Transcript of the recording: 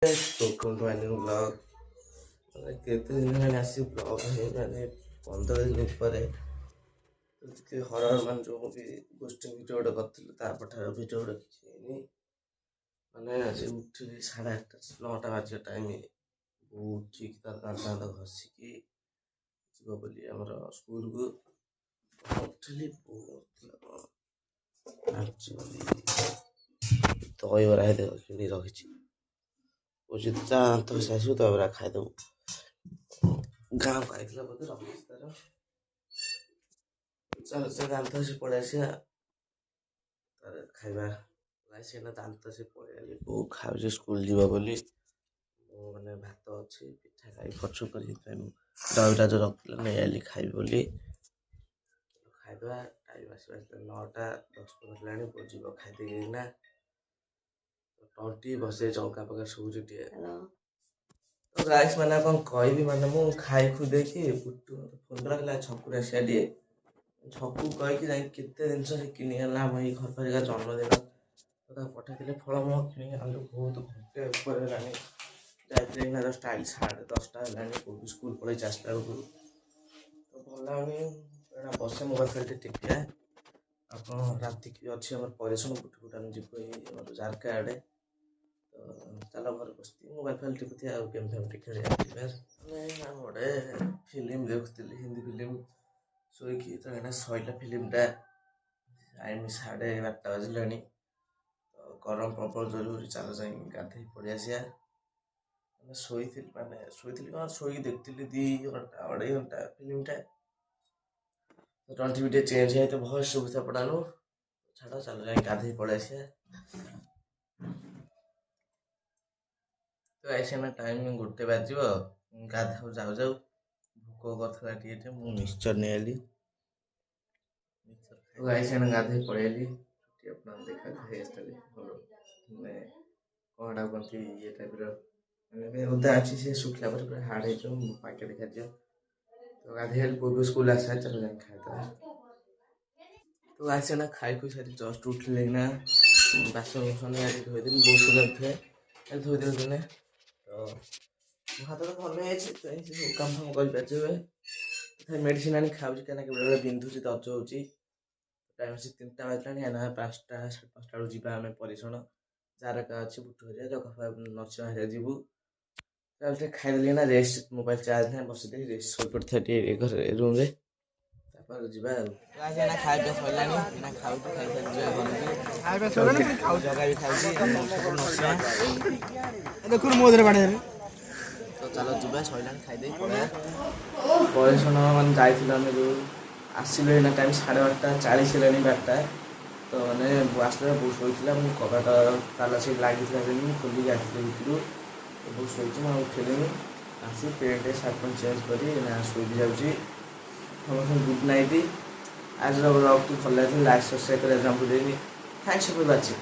Welcome to my new vlog. କେତେ ଦିନ ହେଲାଣି ଆସି ବ୍ଲଗ୍ ହେଇଗଲାଣି 15 ଦିନ ଉପରେ। ଟିକେ ହରର ମାନେ ଯେଉଁ ବି ଗୋଷ୍ଠୀ ଭିଡ଼ିଓ ଗୋଟେ କରିଥିଲୁ ତାପଠାରୁ ଭିଡ଼ିଓ ଗୋଟେ କିଛି ହେଇନି। ମାନେ ଆଜି ଉଠିଲି 8:30 9ଟା ବାଜିବା ଟାଇମ୍, ବୋଉ ଉଠିକି ତାର ଦାନ୍ତ ଘଷିକି ଯିବ ବୋଲି ଆମର ସ୍କୁଲକୁ। ଉଠିଲି ବୋଉ ଦହିବରା କିଣି ରଖିଛି। କହୁଛି ତା ଦାନ୍ତ ଘଷି ଆସିବୁ ଦହିବରା ଖାଇଦେବୁ। ଗାଁକୁ ଆଇଥିଲା ବୋଧେ ରଖିଛି ତାର। ଚାଲ ସେ ଦାନ୍ତ ଘଷି ପଳେଇ ଆସିବା ତାର ଖାଇବା। ସିନା ଦାନ୍ତ ଘଷି ପଳେଇ ଆଇଲି, ବୋଉ ଖାଉଛି ସ୍କୁଲ ଯିବ ବୋଲି। ମୁଁ ମାନେ ଭାତ ଅଛି ପିଠା ଖାଇ ପଛୁ କରି ଦହିଟା ଯେଉଁ ରଖିଥିଲା ନେଇ ଆଇଲି ଖାଇବି ବୋଲି। ଖାଇଦେବା। ଟାଇମ୍ ଆସିବା 9ଟା 10 ହେଲାଣି, ବୋଉ ଯିବ ଖାଇଦେଇକିନା। ତଣ୍ଟି ବସେଇ ଚଙ୍କା ପକା ଶୋଉଛି ଟିକେ। ତ ଗାଇସ୍ ମାନେ କ'ଣ କହିବି, ମାନେ ମୁଁ ଖାଇ ଦେଇକି ଫୋନ୍ ରଖିଲା ଛକୁରେ ଆସିବା ଟିକେ। ଛକୁ କହିକି ଯାଇକି କେତେ ଜିନିଷ ସେ କିଣିକି ଆଣିଲା। ଆମ ଏଇ ଘର ପାଖରେ ଜନ୍ମଦିନ ତାକୁ ପଠାଇଥିଲେ ଫଳମୂଳ କିଣିକି ଆଣିଲୁ। ବହୁତ ଘଣ୍ଟେ ଉପରେ ହେଲାଣି। ଯାଇଥିଲି ନା 10:30 ହେଲାଣି, କୋଉଠି ସ୍କୁଲ ପଳେଇଛି ଆସିଲା ବେଳକୁ। ତ ଭଲ ଲାଗୁନି ବସେ ମୋବାଇଲ ଫୋବାଇଲ ଟିକେ। ଆପଣ ରାତିକି ଅଛି ଆମର ପରିଶ୍ରମ ବୁଟ ଆମେ ଯିବୁ ଏଇ ଆମର ଜାରକା ଆଡ଼େ। ତ ଚାଲ ଘରେ ବସିଥିଲି ମୋବାଇଲ ଫୋବାଇଲ ଟିପୁଥିଲି ଆଉ ଗେମ୍ ଫେମ୍ ଟିକେ ଖେଳିବା। ଗୋଟେ ଫିଲ୍ମ ଦେଖୁଥିଲି, ହିନ୍ଦୀ ଫିଲ୍ମ। ଶୋଇକି ତ ଏଇନା ସଇଲା ଫିଲ୍ମଟା। ଟାଇମ୍ 12:30 ବାଜିଲାଣି। ତ ଗରମ ପ୍ରବଳ ଜୋରେ ହେଉଛି। ଚାଲ ଯାଇକି ଗାଧୋଇ ପଳେଇ ଆସିବା। ଶୋଇଥିଲି କ'ଣ ଶୋଇକି ଦେଖୁଥିଲି 2 ଘଣ୍ଟା 2.5 ଘଣ୍ଟା ଫିଲ୍ମଟା। ତଣ୍ଟି ବି ଟିକେ ଚେଞ୍ଜ ହେଇଯାଇଛି, ଭଏସ୍ ସୁବିଧା ପଡ଼ାନୁ। ଛାଡ଼ ଚାଲ ଯାଇକି ଗାଧୋଇ ପଳେଇ ଆସିବା। ତ ଏଇନା ଟାଇମ୍ 1 ବାଜିବ। ଗାଧାଉ ଯାଉ ଯାଉ ଭୋକ କରୁଥିଲା ଟିକେ ମୁଁ ମିକ୍ସଚର ନେଇ ଆଇଲି। ଏଇନା ଗାଧୋଇ ପଳେଇ ଆଇଲି। ଆପଣଙ୍କୁ ଦେଖାଯାଏ ଭଲ ମାନେ କ'ଣଟା କୁହନ୍ତି ଇଏ ଟାଇପ୍ର ମାନେ ଓଦା ଅଛି, ସେ ଶୁଖିଲା ପରେ ପୁରା ହାର୍ଡ଼ ହେଇଯିବ। ମୋ ପାଖରେ ଦେଖାଯିବ। ତ ଗାଧୋଇ ଆଇଲି, ବୋଉ ସ୍କୁଲ ଆସିଲା ଚାଲ ଯାଇକି ଖାଇଦେବା। ତ ଏଇନା ଖାଇ ସାରି ଜଷ୍ଟ ଉଠିଲେ ନା ବାସନ କୁସନ ଆଜି ଧୋଇଦେବି। ବୋଉ ସୁଧା ଉଠେ ଧୋଇଦେବି ଦିନେ। ତ ହାତ ତ ଭଲ ହେଇଯାଇଛି, ସବୁ କାମ ଫାମ କରିପାରୁଛି ଏବେ। ତଥାପି ମେଡ଼ିସିନ ଆଣି ଖାଉଛି, କାହିଁକିନା ବେଳେବେଳେ ବିନ୍ଧୁଛି, ଦର୍ଜ ହେଉଛି। ଟାଇମ୍ ଆସି 3ଟା ବାଜିଲାଣି। ଏନା 5ଟା 5:30 ବେଳକୁ ଯିବା ଆମେ ପରିସଣ ଜାରକା ଅଛି ବୁଟ ହରିଆ ଜଗା ନରସିଂହ ହରିଆ ଯିବୁ। ତାହେଲେ ଟିକେ ଖାଇଦେଲି ନା ରେଷ୍ଟ, ମୋବାଇଲ ଚାର୍ଜ ନାହିଁ ବସିଦେଇ ରେଷ୍ଟ ଶୋଇପଡ଼ିଥାଏ ଟିକେ ଘରେ ରୁମ୍ରେ। ତାପରେ ଯିବା ଆଉ ଖାଇବା ସରିଲାଣି। ଏନା ଖାଉଛୁ, ଖାଇସାରି ଯିବା ଘରକୁ। ଜଗା ବି ଖାଉଛି ଦେଖୁନ ମୋ ଦେହରେ ବାଡ଼େଇ। ତ ଚାଲ ଯିବା, ସରିଲାଣି ଖାଇଦେଇ ପଳେଇବା। ପରିସଣ ମାନେ ଯାଇଥିଲୁ ଆମେ ଯେଉଁ ଆସିଲୁ ଏଇନା ଟାଇମ୍ 12:40 ହେଲାଣି 12ଟା। ତ ମାନେ ଆସିଲା ବୋଉ ଶୋଇଥିଲା। ମୁଁ କବାଟ ତାଲା ସେଇଠି ଲାଗିଥିଲା ବୋଲି ମୁଁ ଖୋଲିକି ଆସିଲି ଭିତରୁ। ବୋଉ ଶୋଇଛି, ମୁଁ ଆଉ ଉଠିଲିନି। ଆସି ପ୍ୟାଣ୍ଟ ସାର୍ଟ ପ୍ୟାଣ୍ଟ ଚେଞ୍ଜ କରି ନା ଶୋଇକି ଯାଉଛି। ସମସ୍ତଙ୍କୁ ଗୁଡ୍ ନାଇଟ୍। ଆଜିର ବ୍ଲଗ୍ଟି ଭଲ ଲାଗିଥିଲା ଲାଇକ୍ ସବସ୍କ୍ରାଇବ୍ କରିବା ଜମ୍ପ ଦେଇନି। Thanks for watching.